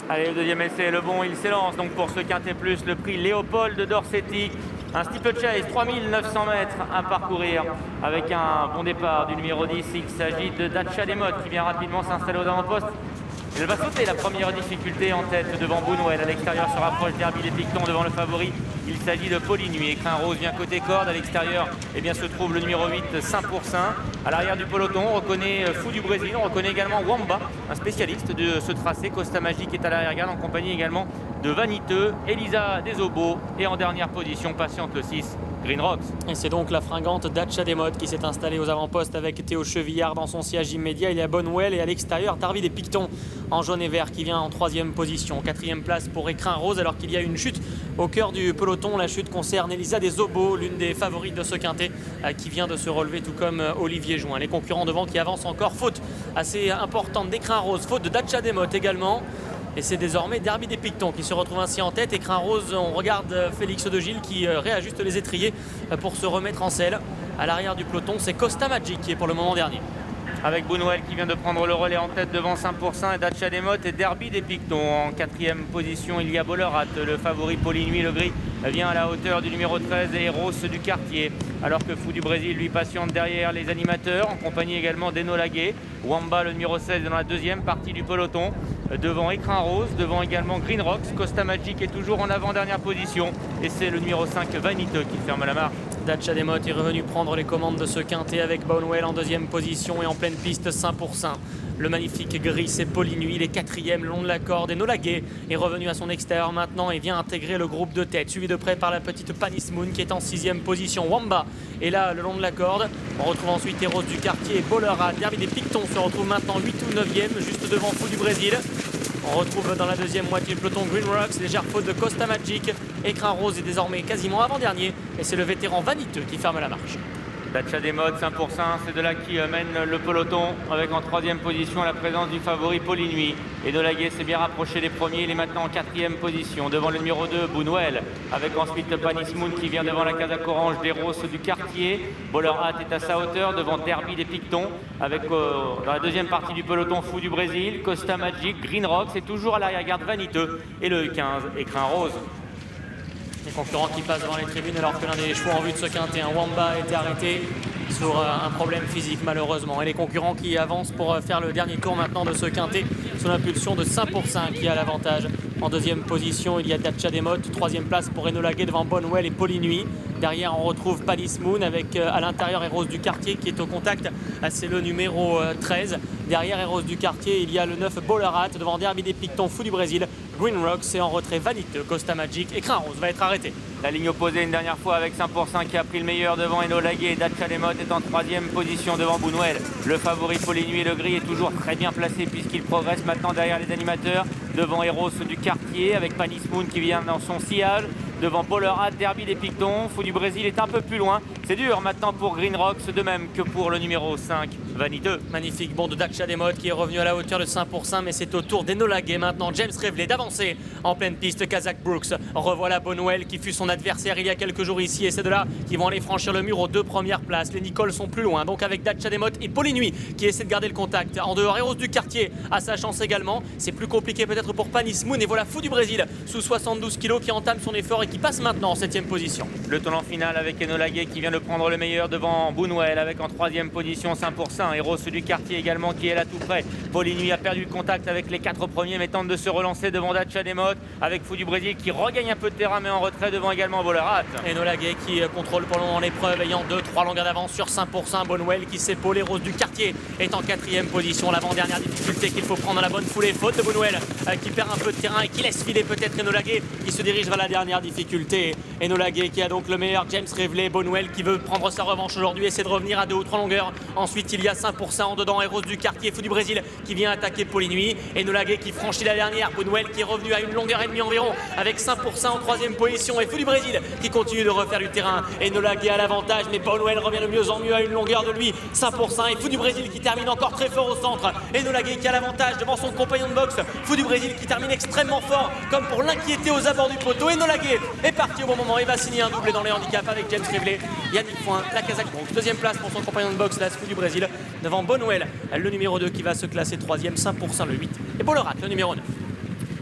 Allez, le deuxième essai, le bon, il s'élance donc pour ce quintet plus, le prix Léopold Dorsetti. Un steeplechase, 3900 mètres à parcourir avec un bon départ du numéro 10. Il s'agit de Dacia Demotte qui vient rapidement s'installer aux avant-postes. Elle va sauter la première difficulté en tête devant Bounwell. À l'extérieur se rapproche d'Herbie Les Pictons devant le favori. Il s'agit de Poligny. Écrin rose vient côté corde. À l'extérieur se trouve le numéro 8, Saint-Pourçain. À l'arrière du peloton, on reconnaît Fou du Brésil. On reconnaît également Wamba, un spécialiste de ce tracé. Costa Magique est à l'arrière-garde en compagnie également de Vaniteux, Elisa Desobos. Et en dernière position, patiente le 6, Green Rocks. Et c'est donc la fringante Dacia Demotte qui s'est installée aux avant-postes avec Théo Chevillard dans son siège immédiat. Il y a Bounwell et à l'extérieur Darby des Pictons en jaune et vert qui vient en 3e position. 4e place pour Écrin Rose alors qu'il y a une chute au cœur du peloton. La chute concerne Elisa Desobos, l'une des favorites de ce quintet qui vient de se relever tout comme Olivier Jouin. Les concurrents devant qui avancent encore. Faute assez importante d'Écrin Rose, faute de Dacia Demotte également. Et c'est désormais Derby des Pictons qui se retrouve ainsi en tête. Écrin rose, on regarde Félix de Gilles qui réajuste les étriers pour se remettre en selle. À l'arrière du peloton, c'est Costa Magic qui est pour le moment dernier. Avec Bounwell qui vient de prendre le relais en tête devant Saint-Pourçain et Dacia Demotte et Derby des Pictons. En 4e position, il y a Bollerat, le favori Poligny. Le gris vient à la hauteur du numéro 13 et Eros du Quartier. Alors que Fou du Brésil lui patiente derrière les animateurs, en compagnie également d'Enola Gay. Wamba, le numéro 16, dans la deuxième partie du peloton. Devant Écrin Rose, devant également Green Rocks. Costa Magic est toujours en avant-dernière position. Et c'est le numéro 5, Vaniteux, qui ferme la marche. Dacia Demotte est revenu prendre les commandes de ce quintet avec Bounwell en 2e position et en pleine piste Saint-Pourçain. Le magnifique gris, c'est Poligny, il est 4e le long de la corde. Et Nolaguet est revenu à son extérieur maintenant et vient intégrer le groupe de tête. Suivi de près par la petite Panis Moon qui est en 6e position. Wamba est là le long de la corde. On retrouve ensuite Eros du Quartier et Bollerat. Derby des Pictons se retrouve maintenant 8 ou 9e, juste devant Fou du Brésil. On retrouve dans la deuxième moitié du peloton Green Rocks, légère faute de Costa Magic. Écrin rose est désormais quasiment avant-dernier et c'est le vétéran Vaniteux qui ferme la marche. Dacia Demotte, Saint-Pourçain, c'est de là qui mène le peloton avec en 3e position la présence du favori Poligny. Et Dolaguet s'est bien rapproché des premiers, il est maintenant en 4e position devant le numéro 2 Bounwell avec ensuite Panis Moon qui vient devant la casaque orange d'Eros du Quartier. Bollerat est à sa hauteur devant Derby des Pictons avec dans la deuxième partie du peloton Fou du Brésil, Costa Magic, Green Rocks et toujours à l'arrière-garde Vaniteux et le 15 Écrin Rose. Les concurrents qui passent devant les tribunes alors que l'un des choix en vue de ce quintet, Wamba, a été arrêté sur un problème physique malheureusement. Et les concurrents qui avancent pour faire le dernier tour maintenant de ce quintet sous l'impulsion de Saint-Pourçain qui a l'avantage. En 2e position, il y a Dacia Demotte, 3e place pour Enola Gay devant Bounwell et Poligny. Derrière, on retrouve Panis Moon avec à l'intérieur Eros du Quartier qui est au contact. C'est le numéro 13. Derrière Eros du Quartier, il y a le 9 Bollerat devant Derby des Pictons, Fou du Brésil. Green Rocks et en retrait Vaniteux, Costa Magic. Écrin rose va être arrêté. La ligne opposée une dernière fois avec Saint-Pourçain qui a pris le meilleur devant Enola Gay. Dacia Demotte est en 3e position devant Bounwell. Le favori Poligny et le gris est toujours très bien placé puisqu'il progresse maintenant derrière les animateurs. Devant Eros du Quartier avec Panis Moon qui vient dans son sillage. Devant Bollerat, Derby des Pictons. Fou du Brésil est un peu plus loin. C'est dur maintenant pour Green Rocks, de même que pour le numéro 5, Vaniteux. Magnifique bond de Dacia Demotte qui est revenu à la hauteur de Saint-Pourçain, mais c'est au tour d'Enola Gay maintenant. James Reveley d'avancer en pleine piste. Kazakh Brooks revoilà Bounwell qui fut son adversaire il y a quelques jours ici. Et c'est de là qu'ils vont aller franchir le mur aux 2 premières places. Les Nicoles sont plus loin, donc avec Dacia Demotte et Poligny qui essaie de garder le contact. En dehors, Eros du Quartier a sa chance également. C'est plus compliqué peut-être pour Panis Moon. Et voilà Fou du Brésil sous 72 kg qui entame son effort et qui passe maintenant en 7e position. Le tournant final avec Enola Gay qui vient de prendre le meilleur devant Bounwell avec en 3e position Saint-Pourçain. Eros du Quartier également qui est là tout près. Poligny a perdu le contact avec les 4 premiers mais tente de se relancer devant Dacia Demotte avec Fou du Brésil qui regagne un peu de terrain mais en retrait devant également Bollerat. Enola Gay qui contrôle pour le moment l'épreuve ayant 2-3 longueurs d'avance sur Saint-Pourçain. Bounwell qui s'épaule. Eros du Quartier est en 4e position. L'avant-dernière difficulté qu'il faut prendre dans la bonne foulée. Faute de Bounwell qui perd un peu de terrain et qui laisse filer peut-être Enola Gay qui se dirige vers la dernière difficulté. Enola Gay qui a donc le meilleur. James Reveley, Bounwell qui veut prendre sa revanche aujourd'hui, essaie de revenir à 2 ou 3 longueurs. Ensuite il y a Saint-Pourçain en dedans, Eros du Quartier, Fou du Brésil qui vient attaquer Poligny. Enola Gay qui franchit la dernière. Bounwell qui est revenu à 1 longueur et demie environ avec Saint-Pourçain en 3e position et Fou du Brésil qui continue de refaire du terrain. Enola Gay a l'avantage mais Bounwell revient de mieux en mieux à 1 longueur de lui. Saint-Pourçain et Fou du Brésil qui termine encore très fort au centre. Enola Gay qui a l'avantage devant son compagnon de boxe. Fou du Brésil qui termine extrêmement fort comme pour l'inquiéter aux abords du poteau. Enola Gay est parti au bon moment et va signer un doublé dans les handicaps avec James Reveley. Yannick Foin, la Kazakh Brooks. 2e place pour son compagnon de boxe, la Fou du Brésil, devant Bounwell, le numéro 2 qui va se classer 3e, Saint-Pourçain le 8 et Bollerat le numéro 9.